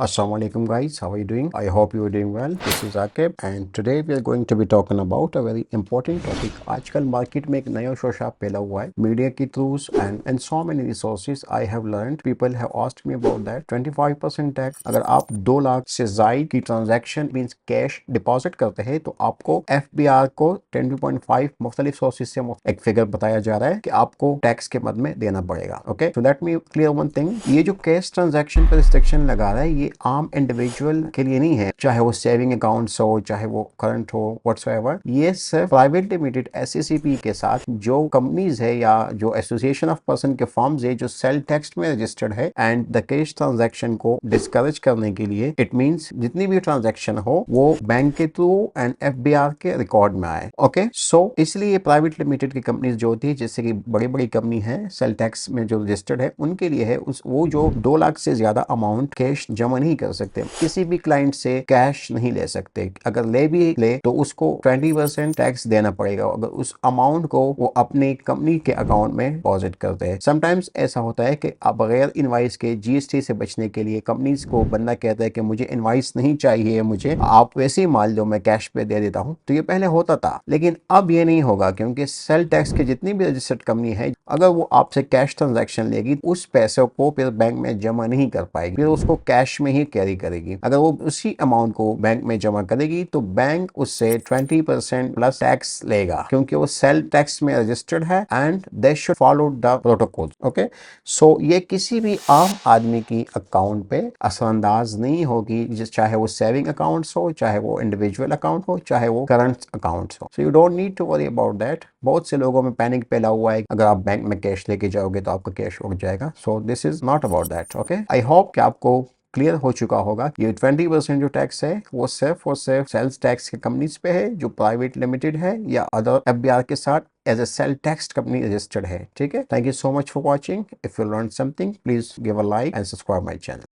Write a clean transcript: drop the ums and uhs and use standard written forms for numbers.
Assalamu alaikum guys, how are you doing? I hope you are doing well. This is Akib and today we are going to be talking about a very important topic. आजकल market में एक नया शोशा फैला हुआ है media की throughs and so many resources I have learned. People have asked me about that. 25% tax अगर आप 2 लाख से ज्यादा की ट्रांजैक्शन मींस कैश डिपॉजिट करते हैं तो आपको FBR को 20.5 मुख्तलिफ सोर्सेज से एक फिगर बताया जा रहा है कि आपको टैक्स के मद में देना पड़ेगा. Okay, so let me clear one thing. ये जो कैश ट्रांजैक्शन पर रिस्ट्रिक्शन लगा रहा है ये आम इंडिविजुअल के लिए नहीं है, चाहे वो सेविंग अकाउंट्स हो चाहे वो करंट हो व्हाटसोएवर. ये सिर्फ प्राइवेट लिमिटेड SCCP के साथ जो कंपनीज है या जो एसोसिएशन ऑफ पर्सन के फॉर्म्स है जो सेल टैक्स में रजिस्टर्ड है एंड द कैश ट्रांजैक्शन को डिस्करेज करने के लिए इट मींस जितनी भी ट्रांजैक्शन हो वो बैंक के थ्रू एंड FBR के रिकॉर्ड में आए. ओके, सो इसलिए प्राइवेट लिमिटेड की कंपनीज जो होती है जैसे कि बड़ी बड़ी कंपनी है सेल टैक्स में जो रजिस्टर्ड है उनके लिए है वो जो 2 लाख से ज्यादा अमाउंट कैश जमा नहीं कर सकते, किसी भी क्लाइंट से कैश नहीं ले सकते. अगर ले भी ले तो उसको 20% टैक्स देना पड़ेगा अगर उस अमाउंट को वो अपने कंपनी के अकाउंट में डिपॉजिट करते हैं. समटाइम्स ऐसा होता है कि आप बगैर इनवाइस के GST से बचने के लिए कंपनीज को बंदा कहता है कि मुझे इनवाइस नहीं चाहिए, मुझे आप वैसे ही माल दो मैं कैश पे दे देता हूं. तो ये पहले होता था लेकिन अब ये नहीं होगा क्योंकि सेल टैक्स के जितनी भी रजिस्टर्ड कंपनी है अगर वो आपसे कैश ट्रांजैक्शन लेगी उस पैसे को फिर बैंक में जमा नहीं कर पाएगी, फिर उसको कैश में ही कैरी करेगी. अगर वो उसी अमाउंट को बैंक में जमा करेगी तो बैंक उससे 20% प्लस टैक्स लेगा क्योंकि वो सेल टैक्स में रजिस्टर्ड है and they should follow the protocol. Okay, so ये किसी भी आम आदमी की अकाउंट पे असरअंदाज नहीं होगी, चाहे वो सेविंग अकाउंट्स हो चाहे वो इंडिविजुअल अकाउंट हो चाहे वो करंट अकाउंट्स हो. So you don't need to worry about that. बहुत से लोगों में पैनिक फैला हुआ है अगर आप बैंक में कैश लेके जाओगे तो आपका कैश उड़ जाएगा. So this is not about that. Okay, I hope कि आपको क्लियर हो चुका होगा. ये 20% जो टैक्स है वो सिर्फ और सिर्फ सेल्स टैक्स के कंपनीज पे है जो प्राइवेट लिमिटेड है या अदर FBR के साथ as a sale tax company registered है. ठीक है, thank you so much for watching. If you learn something please give a like and subscribe my channel.